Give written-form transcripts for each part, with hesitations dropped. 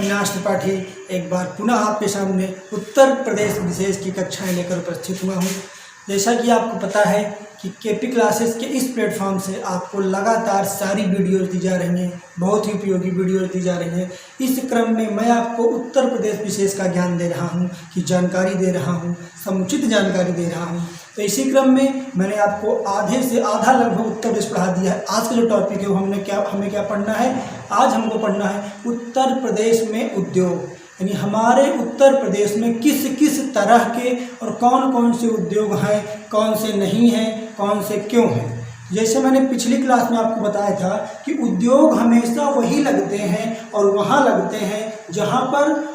अविनाश त्रिपाठी एक बार पुनः आपके सामने उत्तर प्रदेश विशेष की कक्षाएं लेकर उपस्थित हुआ हूं। जैसा कि आपको पता है कि केपी क्लासेस के इस प्लेटफॉर्म से आपको लगातार सारी वीडियोज़ दी जा रही हैं, बहुत ही उपयोगी वीडियोज़ दी जा रही हैं। इस क्रम में मैं आपको उत्तर प्रदेश विशेष का ज्ञान दे रहा हूं, कि जानकारी दे रहा हूं, समुचित जानकारी दे रहा हूं। तो इसी क्रम में मैंने आपको आधे से आधा लगभग उत्तर प्रदेश पढ़ा दिया है। आज का जो टॉपिक है वो हमें क्या पढ़ना है? आज हमको पढ़ना है उत्तर प्रदेश में उद्योग, यानी हमारे उत्तर प्रदेश में किस किस तरह के और कौन कौन से उद्योग हैं, कौन से नहीं हैं, कौन से क्यों हैं। जैसे मैंने पिछली क्लास में आपको बताया था कि उद्योग हमेशा वही लगते हैं और वहाँ लगते हैं जहाँ पर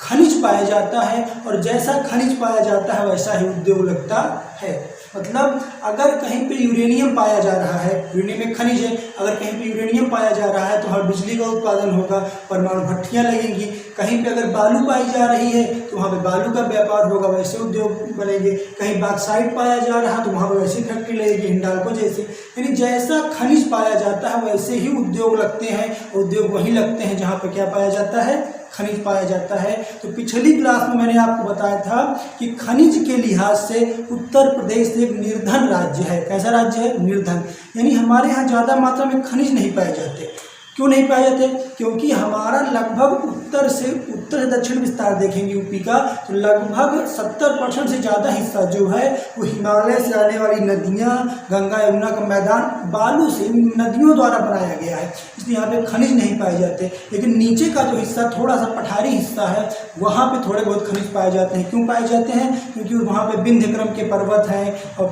खनिज पाया जाता है, और जैसा खनिज पाया जाता है वैसा ही उद्योग लगता है। मतलब अगर कहीं पे यूरेनियम पाया जा रहा है, यूरेनियम एक खनिज है, अगर कहीं पे यूरेनियम पाया जा रहा है तो वहाँ बिजली का उत्पादन होगा, परमाणु भट्टियाँ लगेंगी। कहीं पे अगर बालू पाई जा रही है तो वहाँ पे बालू का व्यापार होगा, वैसे उद्योग बनेंगे। कहीं बॉक्साइट पाया जा रहा है तो वहाँ पर वैसी फैक्ट्री लगेगी, हिंडाल्को जैसे। यानी जैसा खनिज पाया जाता है वैसे ही उद्योग लगते हैं। उद्योग वहीं लगते हैं जहाँ पर क्या पाया जाता है? खनिज पाया जाता है। तो पिछली क्लास में मैंने आपको बताया था कि खनिज के लिहाज से उत्तर प्रदेश एक निर्धन राज्य है। कैसा राज्य है? निर्धन। यानी हमारे यहाँ ज़्यादा मात्रा में खनिज नहीं पाए जाते। क्यों नहीं पाए जाते? क्योंकि हमारा लगभग उत्तर से दक्षिण विस्तार देखेंगे यूपी का, तो लगभग 70% से ज़्यादा हिस्सा जो है वो हिमालय से आने वाली नदियाँ, गंगा यमुना का मैदान बालू से, नदियों द्वारा बनाया गया है, इसलिए यहाँ पे खनिज नहीं पाए जाते। लेकिन नीचे का जो हिस्सा थोड़ा सा पठारी हिस्सा है वहाँ पे थोड़े बहुत खनिज पाए जाते हैं। क्यों पाए जाते हैं? क्योंकि वहाँ पे विंध्य क्रम के पर्वत हैं और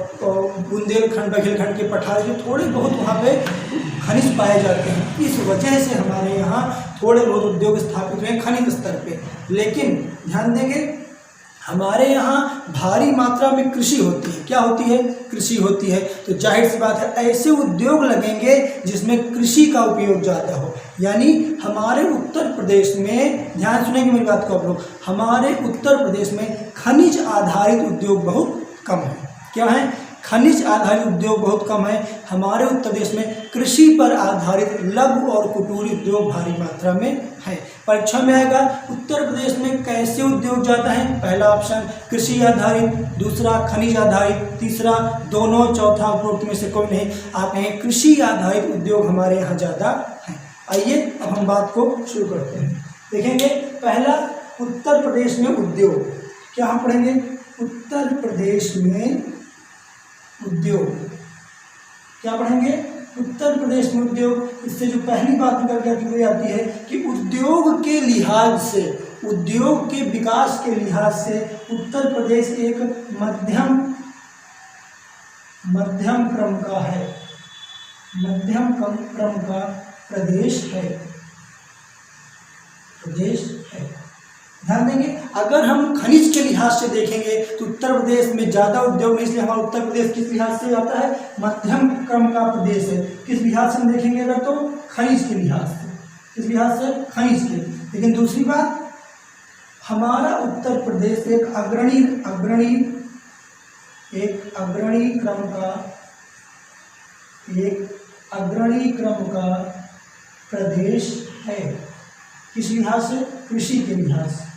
बुंदेलखंड बघेलखंड के पठार जो थोड़े बहुत वहाँ पे खनिज पाए जाते हैं। इस वजह से हमारे यहाँ थोड़े बहुत उद्योग स्थापित हुए खनिज स्तर पे। लेकिन ध्यान देंगे, हमारे यहाँ भारी मात्रा में कृषि होती है। क्या होती है? कृषि होती है। तो जाहिर सी बात है ऐसे उद्योग लगेंगे जिसमें कृषि का उपयोग ज़्यादा हो। यानी हमारे उत्तर प्रदेश में, ध्यान सुनेंगे मेरी बात को आप लोग, हमारे उत्तर प्रदेश में खनिज आधारित उद्योग बहुत कम है। क्या है? खनिज आधारित उद्योग बहुत कम है। हमारे उत्तर प्रदेश में कृषि पर आधारित लघु और कुटीर उद्योग भारी मात्रा में है। परीक्षा में आएगा उत्तर प्रदेश में कैसे उद्योग ज़्यादा है? पहला ऑप्शन कृषि आधारित, दूसरा खनिज आधारित, तीसरा दोनों, चौथा उपरोक्त में से कोई नहीं। आप कहें कृषि आधारित उद्योग हमारे यहाँ ज़्यादा है। आइए अब हम बात को शुरू करते हैं। देखेंगे पहला उत्तर प्रदेश में उद्योग। क्या हम पढ़ेंगे? उत्तर प्रदेश में उद्योग। क्या पढ़ेंगे? उत्तर प्रदेश में उद्योग। इससे जो पहली बात निकल कर आती है कि उद्योग के लिहाज से, उद्योग के विकास के लिहाज से उत्तर प्रदेश एक मध्यम क्रम का है, मध्यम क्रम का प्रदेश है। ध्यान देंगे, अगर हम खनिज के लिहाज से देखेंगे तो उत्तर प्रदेश में ज़्यादा उद्योग नहीं, इसलिए हमारा उत्तर प्रदेश किस लिहाज से आता है? मध्यम क्रम का प्रदेश है। किस लिहाज से हम देखेंगे अगर? तो खनिज के लिहाज से। किस लिहाज से? खनिज के। लेकिन दूसरी बात, हमारा उत्तर प्रदेश एक अग्रणी क्रम का प्रदेश है। किस लिहाज से? कृषि के लिहाज से।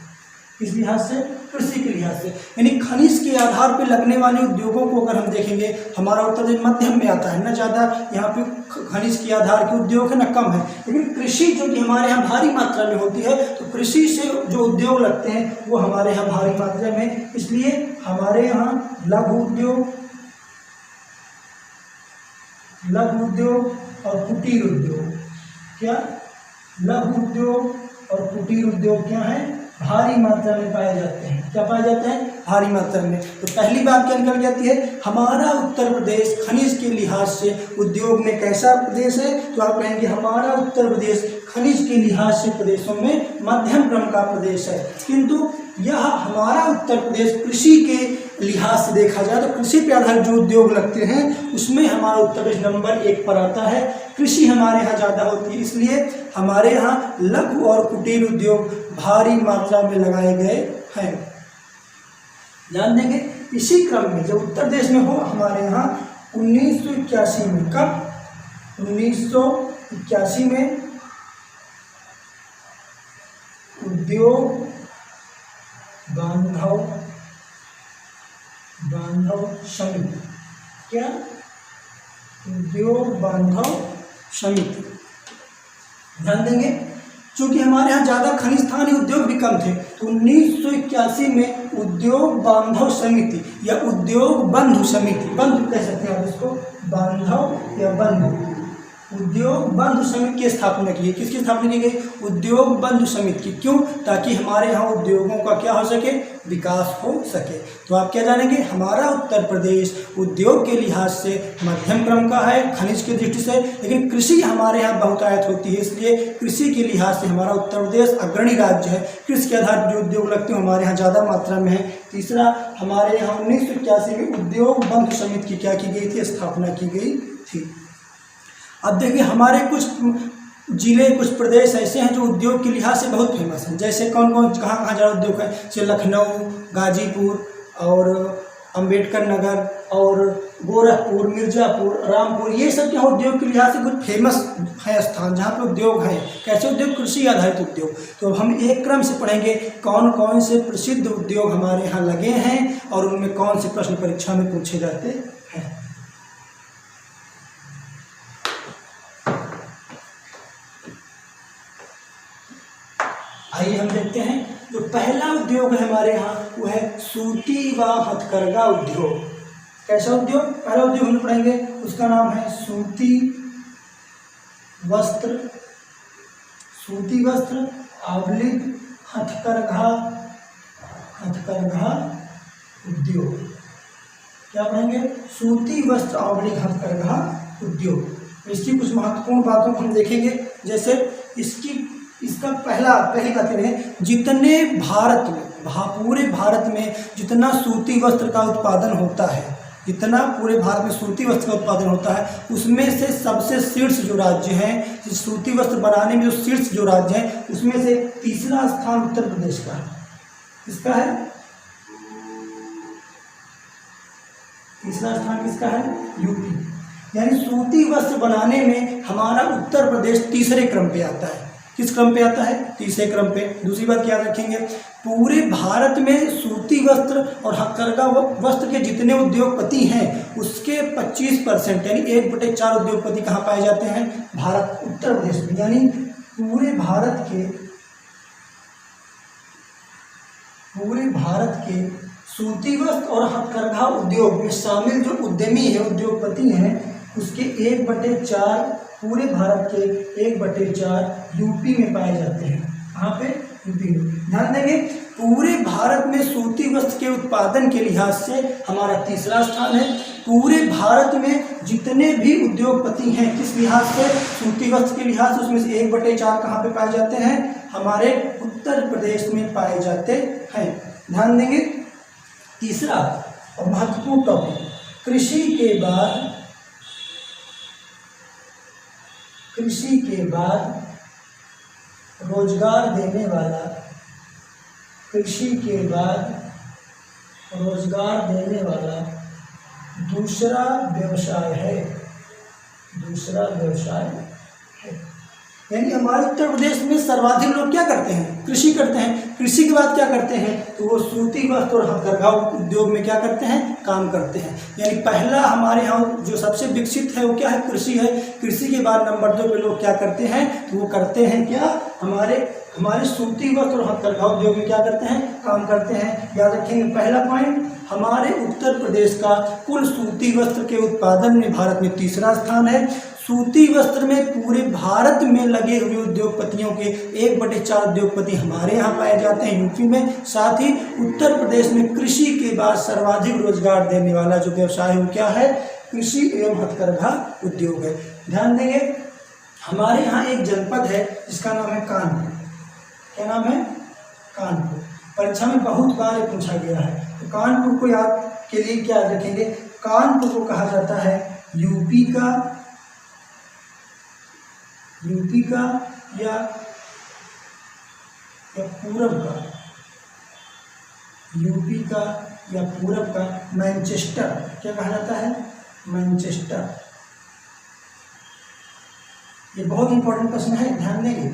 किस लिहाज से? कृषि के लिहाज से। यानी खनिज के आधार पर लगने वाले उद्योगों को अगर हम देखेंगे, हमारा उत्तर प्रदेश मध्यम में आता है, ना ज़्यादा यहाँ पे खनिज के आधार के उद्योग है ना कम है। लेकिन कृषि जो कि हमारे यहाँ भारी मात्रा में होती है, तो कृषि से जो उद्योग लगते हैं वो हमारे यहाँ भारी मात्रा में, इसलिए हमारे यहाँ लघु उद्योग और कुटीर उद्योग। क्या? लघु उद्योग और कुटीर उद्योग क्या है? भारी मात्रा में पाए जाते हैं। क्या पाए जाते हैं? भारी मात्रा में। तो पहली बात क्या निकल जाती है? हमारा उत्तर प्रदेश खनिज के लिहाज से उद्योग में कैसा प्रदेश है? तो आप कहेंगे हमारा उत्तर प्रदेश खनिज के लिहाज से प्रदेशों में मध्यम क्रम का प्रदेश है। किंतु यह हमारा उत्तर प्रदेश कृषि के लिहाज से देखा जाए तो कृषि पे आधारित जो उद्योग लगते हैं उसमें हमारा उत्तर प्रदेश नंबर 1 पर आता है। कृषि हमारे यहाँ ज़्यादा होती है, इसलिए हमारे यहाँ लघु और कुटीर उद्योग भारी मात्रा में लगाए गए हैं। ध्यान देंगे, इसी क्रम में जब उत्तर प्रदेश में हो हमारे यहाँ 1981 में, कब? 1981 में उद्योग बांधव समिति। क्या? उद्योग बांधव समिति। ध्यान देंगे, चूंकि हमारे यहाँ ज़्यादा खनिज स्थानीय उद्योग भी कम थे, तो 1981 में उद्योग बांधव समिति या उद्योग बंधु समिति, बंधु कह सकते हैं आप इसको, बांधव या बंधु, उद्योग बंधु समिति की स्थापना की। किसकी स्थापना की गई? उद्योग बंधु समिति की। क्यों? ताकि हमारे यहाँ उद्योगों का क्या हो सके? विकास हो सके। तो आप क्या जानेंगे? हमारा उत्तर प्रदेश उद्योग के लिहाज से मध्यम क्रम का है खनिज की दृष्टि से, लेकिन कृषि हमारे यहाँ बहुतायत होती है, इसलिए कृषि के लिहाज से हमारा उत्तर प्रदेश अग्रणी राज्य है। कृषि के आधार पर जो उद्योग लगते हैं हमारे यहाँ ज़्यादा मात्रा में है। तीसरा, हमारे यहाँ 1981 में उद्योग बंधु समिति की क्या की गई थी? स्थापना की गई थी। अब देखिए, हमारे कुछ जिले, कुछ प्रदेश ऐसे हैं जो उद्योग के लिहाज से बहुत फेमस हैं। जैसे कौन कौन, कहाँ कहाँ ज़्यादा उद्योग है? जैसे लखनऊ, गाजीपुर और अंबेडकर नगर और गोरखपुर, मिर्ज़ापुर, रामपुर, ये सब क्या उद्योग के लिहाज से कुछ फेमस है स्थान जहाँ पे उद्योग है। कैसे उद्योग? कृषि आधारित उद्योग। तो हम एक क्रम से पढ़ेंगे कौन कौन से प्रसिद्ध उद्योग हमारे यहाँ लगे हैं और उनमें कौन से प्रश्न परीक्षा में पूछे जाते हैं। आइए हम देखते हैं, जो पहला उद्योग है हमारे यहाँ वो है सूती व हथकरघा उद्योग। कैसा उद्योग? पहला उद्योग हम पढ़ेंगे, उसका नाम है सूती वस्त्र आवलिक हथकरघा उद्योग। क्या पढ़ेंगे? सूती वस्त्र आवलिक हथकरघा उद्योग। इसकी कुछ महत्वपूर्ण बातों को हम देखेंगे। जैसे इसका पहली बात है, जितने भारत में, पूरे भारत में जितना सूती वस्त्र का उत्पादन होता है, जितना पूरे भारत में सूती वस्त्र का उत्पादन होता है, उसमें से सबसे शीर्ष जो राज्य हैं, सूती वस्त्र बनाने में जो शीर्ष जो राज्य हैं, उसमें से तीसरा स्थान उत्तर प्रदेश का है। किसका है? तीसरा स्थान किसका है? यूपी। यानी सूती वस्त्र बनाने में हमारा उत्तर प्रदेश तीसरे क्रम पे आता है। किस क्रम पे आता है? तीसरे क्रम पे। दूसरी बात क्या रखेंगे, पूरे भारत में सूती वस्त्र और हथकरघा वस्त्र के जितने उद्योगपति हैं उसके 25% यानी 1/4 उद्योगपति कहाँ पाए जाते हैं? भारत, उत्तर प्रदेश में। यानी पूरे भारत के सूती वस्त्र और हथकरघा उद्योग में शामिल जो उद्यमी है, उद्योगपति हैं, उसके 1/4 पूरे भारत के 1/4 यूपी में पाए जाते हैं। कहाँ पे? यूपी में। ध्यान देंगे, पूरे भारत में सूती वस्त्र के उत्पादन के लिहाज से हमारा तीसरा स्थान है। पूरे भारत में जितने भी उद्योगपति हैं किस लिहाज से? सूती वस्त्र के लिहाज से, उसमें से 1/4 कहाँ पे पाए जाते हैं? हमारे उत्तर प्रदेश में पाए जाते हैं। ध्यान देंगे, तीसरा और महत्वपूर्ण टॉपिक, कृषि के बाद रोजगार देने वाला, दूसरा व्यवसाय है। यानी हमारे उत्तर प्रदेश में सर्वाधिक लोग क्या करते हैं? कृषि करते हैं। कृषि के बाद क्या करते हैं? तो वो सूती वस्त्र और हथकरघा उद्योग में क्या करते हैं? काम करते हैं। यानी पहला हमारे यहाँ जो सबसे विकसित है वो क्या है? कृषि है। कृषि के बाद नंबर 2 पे लोग क्या करते हैं? तो वो करते हैं क्या? हमारे सूती वस्त्र और हथकरघा उद्योग में क्या करते हैं? काम करते हैं। याद रखेंगे, पहला पॉइंट, हमारे उत्तर प्रदेश का कुल सूती वस्त्र के उत्पादन में भारत में तीसरा स्थान है। सूती वस्त्र में पूरे भारत में लगे हुए उद्योगपतियों के 1/4 उद्योगपति हमारे यहाँ पाए जाते हैं यूपी में। साथ ही उत्तर प्रदेश में कृषि के बाद सर्वाधिक रोजगार देने वाला जो व्यवसाय है वो क्या है? कृषि एवं हथकरघा उद्योग है। ध्यान देंगे, हमारे यहाँ एक जनपद है जिसका नाम है कानपुर। क्या नाम है? कानपुर। परीक्षा में बहुत बार पूछा गया है। तो कानपुर को याद के लिए क्या रखेंगे? कानपुर को कहा जाता है यूपी का या पूरब का, यूपी का या पूरब का मैनचेस्टर। क्या कहा जाता है? मैनचेस्टर। ये बहुत इंपॉर्टेंट प्रश्न है, ध्यान देंगे।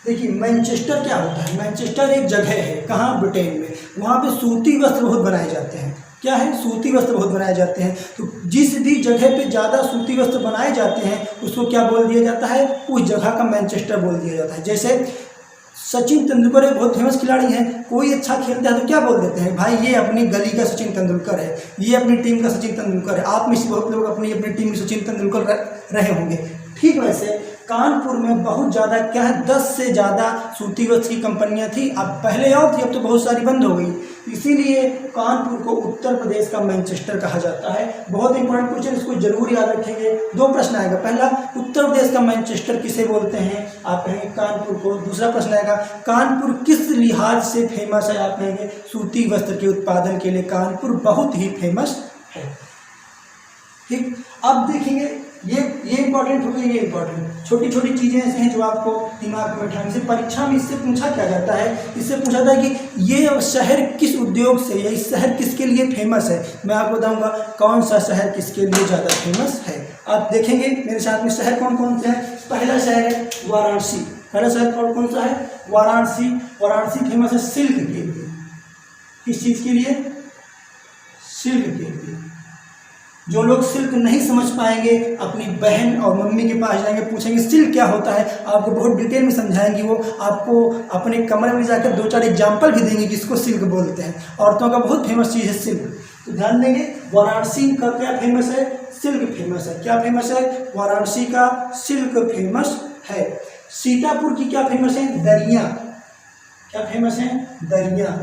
देखिए मैनचेस्टर क्या होता है, मैनचेस्टर एक जगह है, कहाँ, ब्रिटेन में। वहाँ पे सूती वस्त्र बहुत बनाए जाते हैं। क्या है, सूती वस्त्र बहुत बनाए जाते हैं। तो जिस भी जगह पे ज़्यादा सूती वस्त्र बनाए जाते हैं उसको क्या बोल दिया जाता है, उस जगह का मैनचेस्टर बोल दिया जाता है। जैसे सचिन तेंदुलकर एक बहुत फेमस खिलाड़ी हैं, कोई अच्छा खेलता है तो क्या बोल देते हैं, भाई ये अपनी गली का सचिन तेंदुलकर है, ये अपनी टीम का सचिन तेंदुलकर है। आप में से बहुत लोग अपनी अपनी टीम में सचिन तेंदुलकर रहे होंगे। ठीक वैसे कानपुर में बहुत ज़्यादा क्या है, 10 से ज़्यादा सूती वस्त्र की कंपनियां थी। अब पहले और थी, अब तो बहुत सारी बंद हो गई। इसीलिए कानपुर को उत्तर प्रदेश का मैनचेस्टर कहा जाता है। बहुत इंपॉर्टेंट क्वेश्चन, इसको जरूर याद रखेंगे। 2 प्रश्न आएगा, पहला उत्तर प्रदेश का मैनचेस्टर किसे बोलते हैं, आप कहेंगे कानपुर को। दूसरा प्रश्न आएगा कानपुर किस लिहाज से फेमस है, आप कहेंगे सूती वस्त्र के उत्पादन के लिए कानपुर बहुत ही फेमस है। ठीक, अब देखेंगे ये इंपॉर्टेंट हो गई, ये इंपॉर्टेंट छोटी छोटी चीज़ें ऐसे हैं जो आपको दिमाग में बैठाने से। परीक्षा में इससे पूछा क्या जाता है, इससे पूछा जाता है कि ये शहर किस उद्योग से या इस शहर किसके लिए फेमस है। मैं आपको बताऊंगा कौन सा शहर किसके लिए ज़्यादा फेमस है। आप देखेंगे मेरे साथ में शहर कौन कौन से हैं। पहला शहर है वाराणसी। पहला शहर कौन सा है, वाराणसी। वाराणसी फेमस है सिल्क के लिए। किस चीज़ के लिए, सिल्क के लिए। जो लोग सिल्क नहीं समझ पाएंगे अपनी बहन और मम्मी के पास जाएंगे, पूछेंगे सिल्क क्या होता है, आपको बहुत डिटेल में समझाएंगी। वो आपको अपने कमरे में जाकर 2-4 एग्जाम्पल भी देंगे कि इसको सिल्क बोलते हैं। औरतों का बहुत फेमस चीज़ है सिल्क। तो ध्यान देंगे वाराणसी का क्या फेमस है, सिल्क फेमस है। क्या फेमस है, वाराणसी का सिल्क फेमस है। सीतापुर की क्या फेमस है, दरिया। क्या फेमस है, दरिया।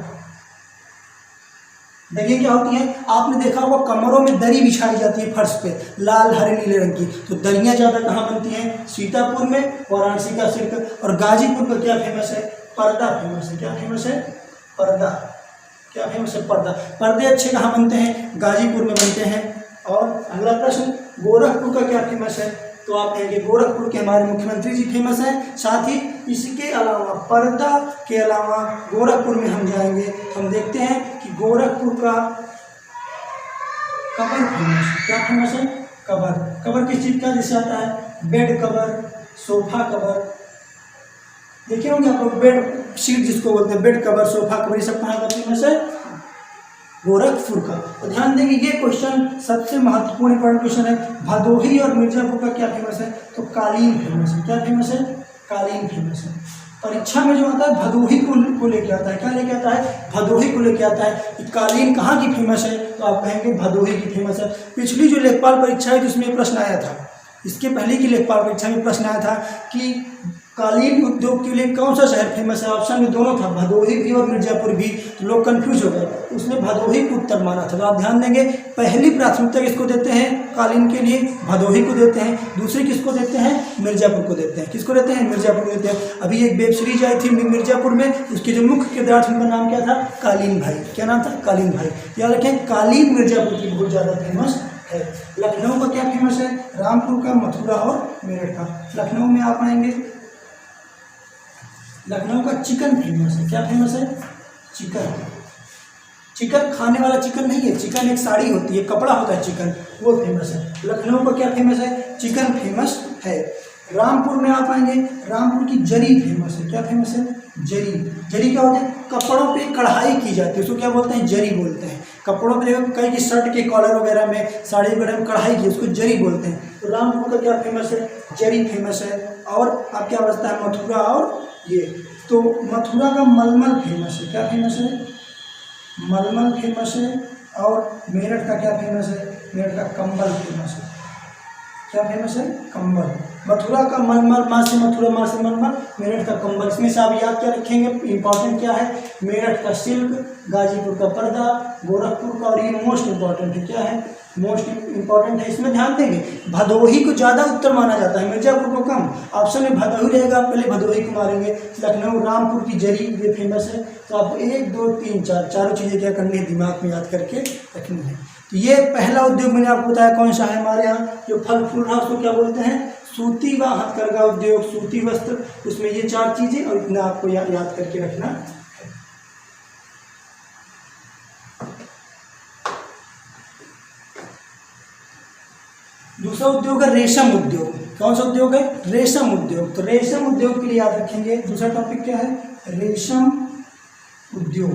दरिया क्या होती है, आपने देखा होगा कमरों में दरी बिछाई जाती है फर्श पे, लाल हरे नीले रंग की। तो दरियाँ ज़्यादा कहाँ बनती हैं, सीतापुर में। वाराणसी का सिल्क। और गाजीपुर का क्या फेमस है, पर्दा फेमस है। क्या फेमस है, पर्दा। क्या फेमस है, पर्दा। पर्दे अच्छे कहाँ बनते हैं, गाजीपुर में बनते हैं। और अगला प्रश्न, गोरखपुर का क्या फेमस है, तो आप कहेंगे गोरखपुर के हमारे मुख्यमंत्री जी फेमस हैं। साथ ही इसके अलावा पर्दा के अलावा गोरखपुर में हम जाएंगे, हम देखते हैं कि गोरखपुर का कवर फेमस है। क्या फेमस है, कवर। कवर किस चीज़ का, जैसे आता है बेड कवर, सोफा कवर। देखे होंगे आप लोग, बेड शीट जिसको बोलते हैं, बेड कवर, सोफा कवर, ये सब कहाँ का फेमस है, गोरखपुर का। तो ध्यान देंगे ये क्वेश्चन सबसे महत्वपूर्ण इंपॉर्टेंट क्वेश्चन है। भदोही और मिर्जापुर का क्या फेमस है, तो कालीन फेमस है। क्या फेमस है, कालीन फेमस है। परीक्षा में जो आता है भदोही को लेके आता है। क्या लेके आता है, भदोही को लेके आता है कि कालीन कहाँ की फेमस है, तो आप कहेंगे भदोही की फेमस है। पिछली जो लेखपाल परीक्षा है जिसमें प्रश्न आया था, इसके पहले की लेखपाल परीक्षा में प्रश्न आया था कि कालीन उद्योग के लिए कौन सा शहर फेमस है। ऑप्शन में दोनों था, भदोही भी और मिर्जापुर भी। तो लोग कंफ्यूज हो गए, उसने भदोही को उत्तर माना था। तो आप ध्यान देंगे पहली प्राथमिकता किसको देते हैं, कालीन के लिए भदोही को देते हैं। दूसरी किसको देते हैं, मिर्जापुर को देते हैं। किसको देते हैं, मिर्जापुर को देते हैं। अभी एक वेब सीरीज आई थी मिर्जापुर में, उसके जो मुख्य किरदार थे उनका नाम क्या था, कालीन भाई। क्या नाम था, कालीन भाई। याद रखें कालीन मिर्जापुर की बहुत ज़्यादा फेमस है। लखनऊ का क्या फेमस है, रामपुर का, मथुरा और मेरठ का। लखनऊ में आप आएंगे, लखनऊ का चिकन फेमस है। क्या फेमस है, चिकन। चिकन खाने वाला चिकन नहीं है, चिकन एक साड़ी होती है, कपड़ा होता है चिकन, वो फेमस है। लखनऊ का क्या फेमस है, चिकन फेमस है। रामपुर में आप आएंगे, रामपुर की जरी फेमस है। क्या फेमस है, जरी। जरी क्या होता है, कपड़ों पे कढ़ाई की जाती है, उसको क्या बोलते हैं, जरी बोलते हैं। कपड़ों पे कई की शर्ट के कॉलर वगैरह में, साड़ी वगैरह में कढ़ाई की, उसको जरी बोलते हैं। तो रामपुर का क्या फेमस है, जरी फेमस है। और अब क्या बचता है, मथुरा और ये। तो मथुरा का मलमल फेमस है। क्या फेमस है, मलमल फेमस है। और मेरठ का क्या फेमस है, मेरठ का कंबल फेमस है। क्या फेमस है, कंबल। मथुरा का मलमल, माँ से मथुरा, माँ से मलमल। मेरठ का कंबल। इसमें से आप याद क्या रखेंगे, इंपॉर्टेंट क्या है, मेरठ का सिल्क, गाजीपुर का पर्दा, गोरखपुर का, और ये मोस्ट इंपॉर्टेंट है। क्या है, मोस्ट इंपॉर्टेंट है। इसमें ध्यान देंगे भदोही को ज़्यादा उत्तर माना जाता है, मिर्जापुर को कम। ऑप्शन में भदोही रहेगा, पहले भदोही को मारेंगे। लखनऊ, रामपुर की जरी, ये फेमस है। तो आपको 1 2 3 4 चारों चीज़ें क्या करनी है, दिमाग में याद करके रखनी है। तो ये पहला उद्योग मैंने आपको बताया कौन सा है हमारे यहाँ, जो फल फूल रहा उसको क्या बोलते हैं, सूती व हथकरघा उद्योग, सूती वस्त्र। उसमें ये 4 चीज़ें, और इतना आपको याद करके रखना है। दूसरा उद्योग है रेशम उद्योग। कौन सा उद्योग है? रेशम उद्योग। तो रेशम उद्योग के लिए याद रखेंगे दूसरा टॉपिक क्या है? रेशम उद्योग।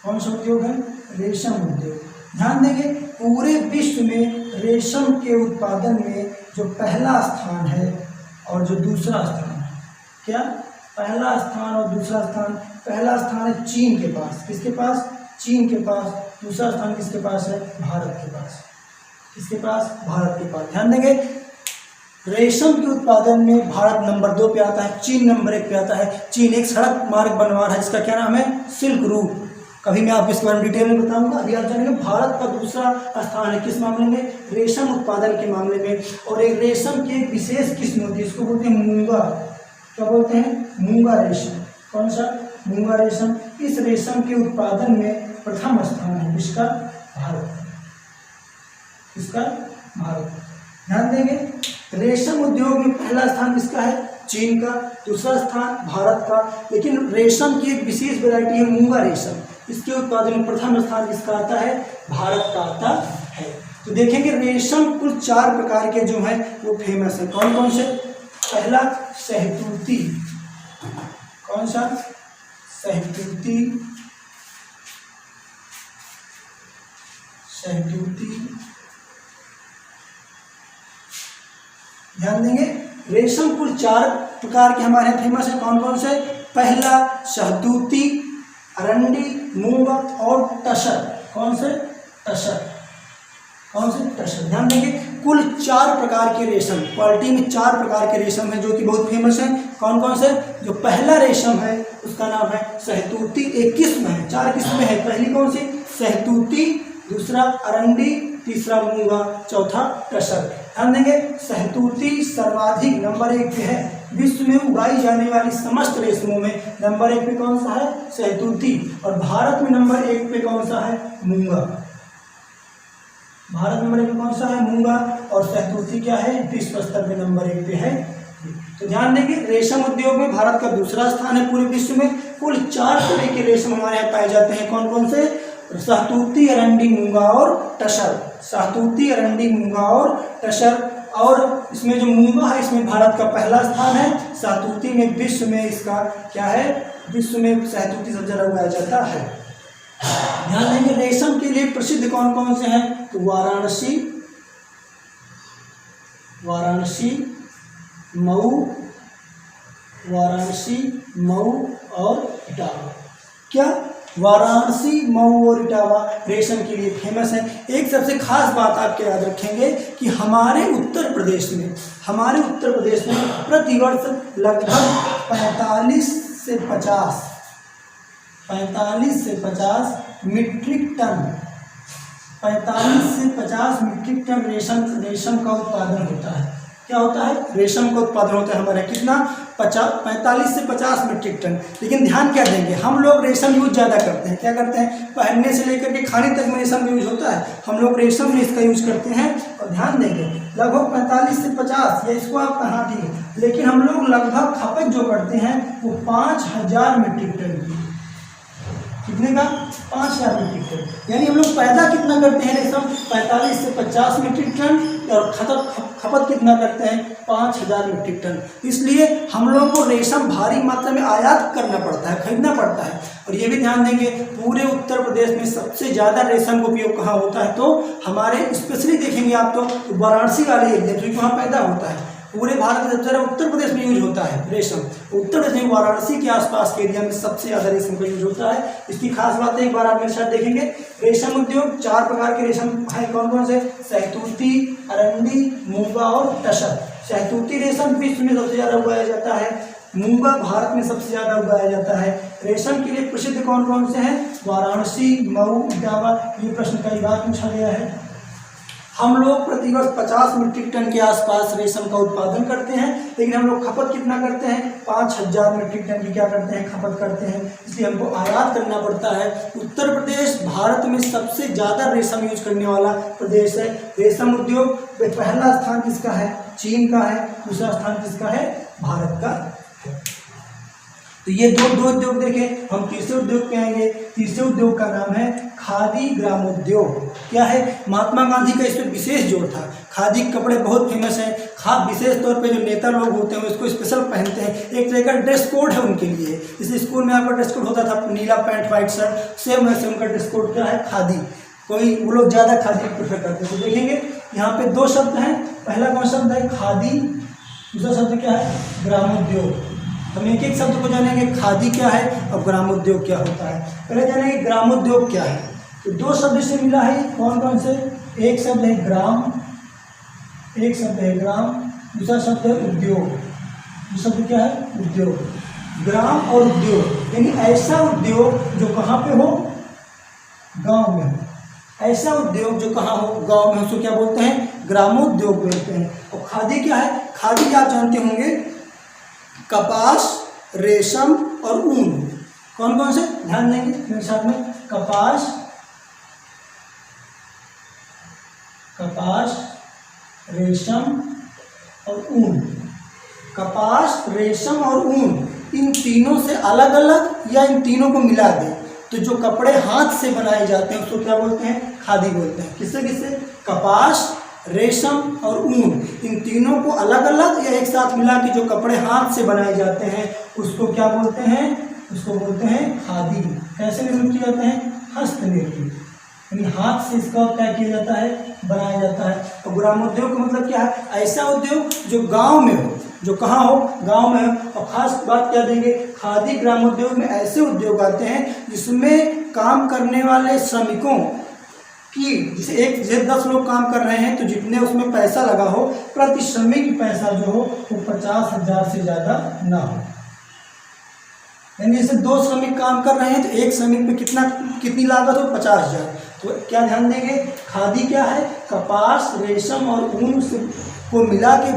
कौन सा उद्योग है? रेशम उद्योग। ध्यान देंगे पूरे विश्व में रेशम के उत्पादन में जो पहला स्थान है और जो दूसरा स्थान है, क्या पहला स्थान और दूसरा स्थान? पहला स्थान है चीन के पास। किसके पास? चीन के पास। दूसरा स्थान किसके पास है? भारत के पास। किसके पास? भारत के पास। ध्यान देंगे रेशम के उत्पादन में भारत नंबर 2 पे आता है, चीन नंबर 1 पे आता है। चीन एक सड़क मार्ग बनवा रहा है जिसका क्या नाम है? Silk route. कभी मैं आपको इसके बारे में डिटेल में बताऊंगा। अभी आप जानेंगे भारत का दूसरा स्थान है किस मामले में? रेशम उत्पादन के मामले में। और एक रेशम की एक विशेष किस्म होती है, इसको बोलते हैं मूंगा। क्या बोलते हैं? मूंगा रेशम। कौन सा? मूंगा रेशम। इस रेशम के उत्पादन में प्रथम स्थान है किसका? भारत। किसका? भारत। ध्यान देंगे रेशम उद्योग में पहला स्थान किसका है? चीन का। दूसरा स्थान भारत का। लेकिन रेशम की एक विशेष वैरायटी है मूंगा रेशम, इसके उत्पादन में प्रथम स्थान किसका आता है? भारत का आता है। तो देखेंगे रेशम कुल 4 प्रकार के जो हैं वो फेमस है। कौन कौन से? पहला शहतूती। कौन सा? शहतूती। शहतूती। ध्यान देंगे रेशम कुल 4 प्रकार के हमारे यहाँ फेमस है। कौन कौन से? पहला शहतूती, अरंडी, मूंगा और टसर। कौन से? टसर। कौन से? टसर। ध्यान देंगे कुल 4 प्रकार के रेशम, क्वालिटी में 4 प्रकार के रेशम है जो कि बहुत फेमस है। कौन कौन से? जो पहला रेशम है उसका नाम है शहतूती। एक किस्म है, 4 किस्में हैं। पहली कौन सी? शहतूती, दूसरा अरंडी, तीसरा मूंगा, चौथा टसर। ध्यान देंगे शहतूती सर्वाधिक नंबर 1 पे है। विश्व में उगाई जाने वाली समस्त रेशमों में नंबर 1 पे कौन सा है? शहतूती। और भारत में नंबर 1 पे कौन सा है? मूंगा। भारत नंबर 1 पे कौन सा है? मूंगा। और शहतूती क्या है? विश्व स्तर पे नंबर 1 पे है। तो ध्यान देंगे रेशम उद्योग में भारत का दूसरा स्थान है पूरे विश्व में। कुल 4 तरह के रेशम हमारे यहाँ पाए जाते हैं। कौन कौन से? शहतूती, अरंडी, मूंगा और टसर। शहतूती, अरंडी, मूंगा और टसर। और इसमें जो मूंगा है इसमें भारत का पहला स्थान है। शहतूती में विश्व में इसका क्या है? विश्व में शहतूती सबसे ज़्यादा उगाया जाता है। ध्यान देंगे रेशम के लिए प्रसिद्ध कौन कौन से हैं? तो वाराणसी, मऊ और इटावा। क्या? वाराणसी, मऊ और इटावा रेशम के लिए फेमस है। एक सबसे खास बात आपके याद रखेंगे कि हमारे उत्तर प्रदेश में प्रतिवर्ष लगभग 45 से 50 मीट्रिक टन रेशम का उत्पादन होता है। क्या होता है? रेशम का उत्पादन होता है हमारे कितना? 45 से 50 मीट्रिक टन। लेकिन ध्यान क्या देंगे हम लोग रेशम यूज ज़्यादा करते हैं। क्या करते हैं? पहनने से लेकर के खाने तक में रेशम यूज होता है। हम लोग रेशम में इसका यूज करते हैं। और ध्यान देंगे लगभग 45 से 50 या इसको आप कहाँ दिए, लेकिन हम लोग लगभग खपत जो करते हैं वो 5000 मीट्रिक टन की। कितने का? 5000 मीट्रिक टन। यानी हम लोग पैदा कितना करते हैं रेशम? 45 से 50 मीट्रिक टन। और खपत कितना करते हैं? 5000 मीट्रिक टन। इसलिए हम लोगों को रेशम भारी मात्रा में आयात करना पड़ता है, खरीदना पड़ता है। और ये भी ध्यान देंगे पूरे उत्तर प्रदेश में सबसे ज़्यादा रेशम का उपयोग कहाँ होता है? तो हमारे स्पेशली देखेंगे आप तो वाराणसी वाले एरिया जो वहाँ पैदा होता है। पूरे भारत में सबसे ज़्यादा उत्तर प्रदेश में यूज होता है रेशम। उत्तर प्रदेश में वाराणसी के आसपास के एरिया में सबसे ज़्यादा रेशम का यूज होता है। इसकी खास बात है, एक बार आप मेरे साथ देखेंगे रेशम उद्योग 4 प्रकार के रेशम है। कौन कौन से? शहतूती, अरंडी, मूंगा और टसर। शहतूती रेशम विश्व में सबसे ज़्यादा उगाया जाता है। मूंगा भारत में सबसे ज़्यादा उगाया जाता है। रेशम के लिए प्रसिद्ध कौन कौन से हैं? वाराणसी, मऊ, इटावा। ये प्रश्न कई बार पूछा गया है। हम लोग प्रतिवर्ष 50 मीट्रिक टन के आसपास रेशम का उत्पादन करते हैं, लेकिन हम लोग खपत कितना करते हैं? 5000 मीट्रिक टन की क्या करते हैं? खपत करते हैं। इसलिए हमको आयात करना पड़ता है। उत्तर प्रदेश भारत में सबसे ज़्यादा रेशम यूज करने वाला प्रदेश है। रेशम उद्योग में पहला स्थान किसका है? चीन का है। दूसरा स्थान किसका है? भारत का है। तो ये दो उद्योग देखें। हम तीसरे उद्योग पे आएंगे। तीसरे उद्योग का नाम है खादी ग्रामोद्योग। क्या है? महात्मा गांधी का इस पर विशेष जोर था। खादी के कपड़े बहुत फेमस हैं। विशेष तौर पे जो नेता लोग होते हैं उसको स्पेशल पहनते हैं। एक तरह का ड्रेस कोड है उनके लिए। जैसे स्कूल में आपका ड्रेस कोड होता था नीला पैंट वाइट शर्ट, सेम वैसे उनका ड्रेस कोड क्या है? खादी। वो लोग ज़्यादा खादी प्रेफर करते हैं। तो देखेंगे यहाँ पे दो शब्द हैं। पहला कौन शब्द है? खादी। दूसरा शब्द क्या है? ग्रामोद्योग। हम एक एक शब्द को जानेंगे। खादी क्या है और ग्रामोद्योग क्या होता है। पहले जानेंगे ग्रामोद्योग क्या है। तो दो शब्द से मिला है। कौन कौन से? एक शब्द है ग्राम, एक शब्द है ग्राम, दूसरा शब्द है उद्योग। दूसरा शब्द क्या है? उद्योग। ग्राम और उद्योग यानी ऐसा उद्योग जो कहाँ पे हो? गांव में हो। ऐसा उद्योग जो कहाँ हो? गांव में हो। उसको क्या बोलते हैं? ग्रामोद्योग बोलते हैं। और खादी क्या है? खादी आप जानते होंगे कपास, रेशम और ऊन। कौन कौन से? ध्यान देंगे मेरे साथ में। कपास, रेशम और ऊन। कपास, रेशम और ऊन, इन तीनों से अलग अलग या इन तीनों को मिला दे तो जो कपड़े हाथ से बनाए जाते हैं उसको क्या बोलते हैं? खादी बोलते हैं। किससे किससे? कपास, रेशम और ऊन, इन तीनों को अलग अलग या एक साथ मिला के जो कपड़े हाथ से बनाए जाते हैं उसको क्या बोलते हैं? उसको बोलते हैं खादी। कैसे निर्मित किए जाते हैं? हस्तनिर्मित, यानी हाथ से इसका क्या किया जाता है? बनाया जाता है। तो ग्रामोद्योग का मतलब क्या है? ऐसा उद्योग जो गांव में हो। जो कहाँ हो? गांव में हो। और खास बात क्या देंगे? खादी ग्रामोद्योग में ऐसे उद्योग आते हैं जिसमें काम करने वाले श्रमिकों कि जैसे 10 लोग काम कर रहे हैं तो जितने उसमें पैसा लगा हो प्रति श्रमिक पैसा जो हो वो 50,000 से ज़्यादा ना हो। यानी जैसे 2 श्रमिक काम कर रहे हैं तो एक श्रमिक पे कितनी लागत हो? 50,000। तो क्या ध्यान देंगे? खादी क्या है? कपास, रेशम और ऊन को मिला के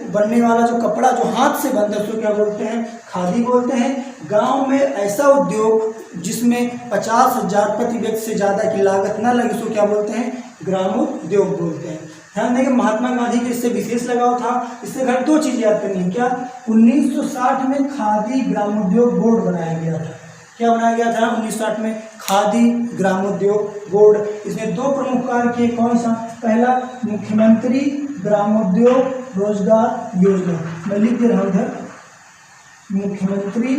बनने वाला जो कपड़ा जो हाथ से बनता है उसको क्या बोलते हैं? खादी बोलते हैं। गांव में ऐसा उद्योग जिसमें 50,000 प्रति व्यक्ति से ज़्यादा की लागत न लगे उसको क्या बोलते हैं? ग्रामोद्योग बोलते हैं। ध्यान देंगे महात्मा गांधी के इससे विशेष लगाव था। इससे घर 2 चीज़ याद करनी है। क्या? 1960 में खादी ग्रामोद्योग बोर्ड बनाया गया था। क्या बनाया गया था 1960 में? खादी ग्रामोद्योग बोर्ड। इसने 2 प्रमुख कार्य किए। कौन सा? पहला, मुख्यमंत्री ग्रामोद्योग रोजगार योजना। मैं लिख दे रहा हूँ इधर, मुख्यमंत्री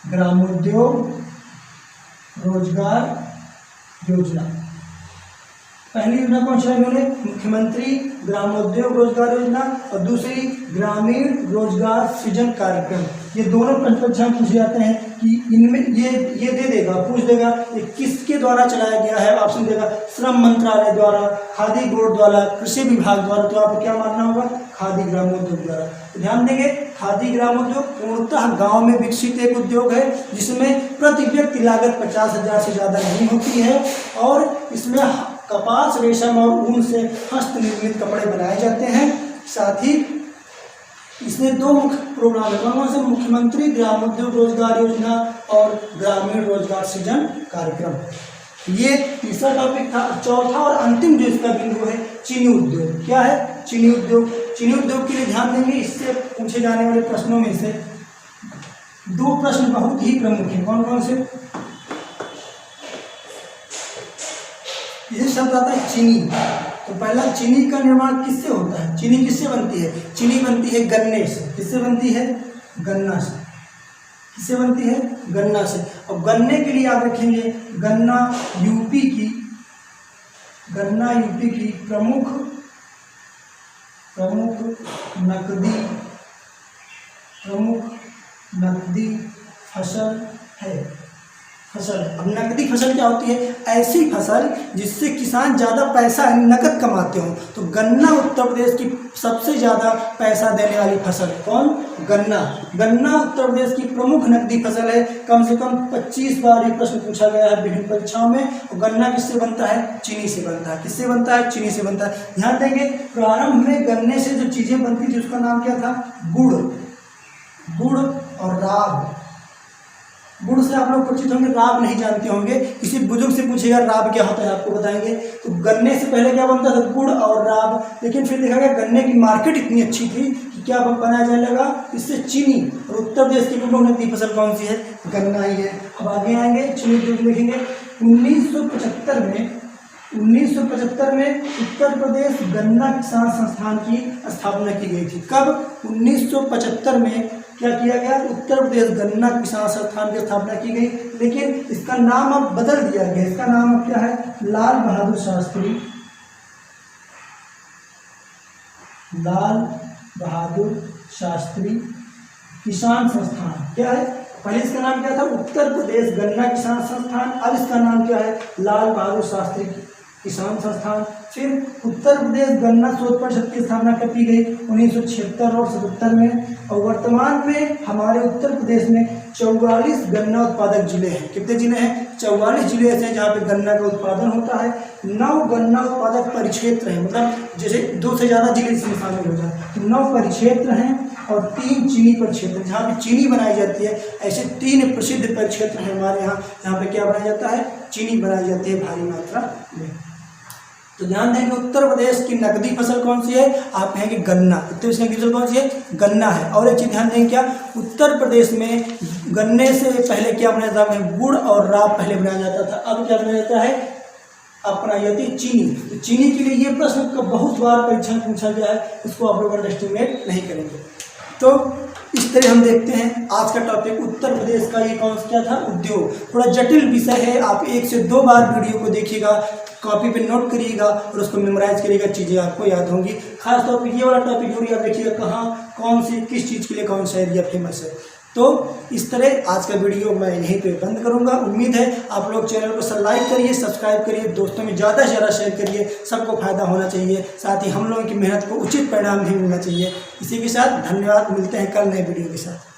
ग्रामोद्योग रोजगार योजना। पहली योजना कौन सी है? मुख्यमंत्री ग्रामोद्योग रोजगार योजना और दूसरी ग्रामीण रोजगार सृजन कार्यक्रम। ये दोनों प्रश्न परीक्षा में पूछे जाते हैं कि इनमें ये दे देगा, पूछ देगा ये किसके द्वारा चलाया गया है। ऑप्शन देगा श्रम मंत्रालय द्वारा, खादी बोर्ड द्वारा, कृषि विभाग द्वारा। तो आपको क्या मानना होगा? खादी ग्रामोद्योग द्वारा। तो ध्यान देंगे खादी ग्रामोद्योग पूर्णतः गांव में विकसित एक उद्योग है जिसमें प्रति व्यक्ति लागत 50,000 से ज़्यादा नहीं होती है और इसमें कपास, रेशम और ऊन से हस्त निर्मित कपड़े बनाए जाते हैं। साथ ही इसमें 2 मुख्य प्रोग्राम है। कौन से? मुख्यमंत्री ग्रामोद्योग रोजगार योजना और ग्रामीण रोजगार सृजन कार्यक्रम। ये तीसरा टॉपिक था। चौथा और अंतिम जो इसका बिंदु है चीनी उद्योग। क्या है? चीनी उद्योग। चीनी उद्योग के लिए ध्यान देंगे इससे पूछे जाने वाले प्रश्नों में से 2 प्रश्न बहुत ही प्रमुख हैं। कौन कौन से? ये शब्द आता है चीनी। तो पहला, चीनी का निर्माण किससे होता है? चीनी किससे बनती है? चीनी बनती है गन्ने से। किससे बनती है? गन्ना से। किससे बनती है? गन्ना से। और गन्ने के लिए आप रखेंगे गन्ना यूपी की प्रमुख नकदी फसल है। अब नकदी फसल क्या होती है? ऐसी फसल जिससे किसान ज़्यादा पैसा नकद कमाते हो। तो गन्ना उत्तर प्रदेश की सबसे ज़्यादा पैसा देने वाली फसल। कौन? गन्ना। गन्ना उत्तर प्रदेश की प्रमुख नकदी फसल है। कम से कम 25 बार ये प्रश्न पूछा गया है विभिन्न परीक्षाओं में। और गन्ना किससे बनता है? चीनी से बनता है। किससे बनता है? चीनी से बनता है। ध्यान देंगे प्रारंभ में गन्ने से जो चीज़ें बनती थी उसका नाम क्या था? गुड़ और राब। गुड़ से आप लोग परिचित होंगे, राब नहीं जानते होंगे। किसी बुजुर्ग से पूछेगा राब क्या होता है आपको बताएंगे। तो गन्ने से पहले क्या बनता था? गुड़ और राब। लेकिन फिर देखा गया गन्ने की मार्केट इतनी अच्छी थी कि क्या बनाया जाने लगा, इससे चीनी। और उत्तर प्रदेश की प्रमुख नकदी फसल कौन सी है, गन्ना ही है। अब आगे आएंगे, चीनी उद्योग देखेंगे। 1975 में उत्तर प्रदेश गन्ना किसान संस्थान की स्थापना की गई थी। कब, 1975 में क्या किया गया, उत्तर प्रदेश गन्ना किसान संस्थान की स्थापना की गई। लेकिन इसका नाम अब बदल दिया गया, इसका नाम अब क्या है, लाल बहादुर शास्त्री किसान संस्थान। क्या है, पहले इसका नाम क्या था, उत्तर प्रदेश गन्ना किसान संस्थान। अब इसका नाम क्या है, लाल बहादुर शास्त्री किसान संस्थान। फिर उत्तर प्रदेश गन्ना शोध परिषद की स्थापना कब की गई, 1976 और 77 में। और वर्तमान में हमारे उत्तर प्रदेश में 44 गन्ना उत्पादक जिले हैं। कितने जिले हैं, 44 जिले ऐसे हैं जहाँ पे गन्ना का उत्पादन होता है। 9 गन्ना उत्पादक परिक्षेत्र हैं, मतलब जैसे 2 से ज़्यादा जिले इसमें शामिल हो जाए, तो 9 परिक्षेत्र हैं। और 3 चीनी परिक्षेत्र, जहाँ पे चीनी बनाई जाती है। ऐसे 3 प्रसिद्ध परिक्षेत्र हैं हमारे यहाँ, जहाँ पे क्या बनाया जाता है, चीनी बनाई जाती है भारी मात्रा में। तो ध्यान देंगे, उत्तर प्रदेश की नकदी फसल कौन सी है, आप कहेंगे गन्ना। उत्तर प्रदेश की नकदी फसल कौन सी है, गन्ना है। और एक चीज़ ध्यान देंगे, क्या उत्तर प्रदेश में गन्ने से पहले क्या बनाया जाता है, गुड़ और राब पहले बनाया जाता था। अब क्या बनाया जाता है, अपना जाती है चीनी। तो चीनी के लिए ये प्रश्न का बहुत बार परीक्षा में पूछा गया है, इसको आप लोग अंडरएस्टिमेट नहीं करेंगे। तो इस तरह हम देखते हैं आज का टॉपिक उत्तर प्रदेश का ये कौन सा क्या था, उद्योग। थोड़ा जटिल विषय है, आप 1 से 2 बार वीडियो को देखिएगा, कॉपी पे नोट करिएगा और उसको मेमोराइज करिएगा, चीज़ें आपको याद होंगी। खास तौर पे ये वाला टॉपिक जरूर याद रखिएगा, कहाँ कौन सी किस चीज़ के लिए कौन सा एरिया फेमस है। तो इस तरह आज का वीडियो मैं यहीं पे बंद करूंगा। उम्मीद है आप लोग चैनल को लाइक करिए, सब्सक्राइब करिए, दोस्तों में ज़्यादा से ज़्यादा शेयर करिए, सबको फायदा होना चाहिए। साथ ही हम लोगों की मेहनत को उचित परिणाम भी मिलना चाहिए। इसी के साथ धन्यवाद, मिलते हैं कल नए वीडियो के साथ।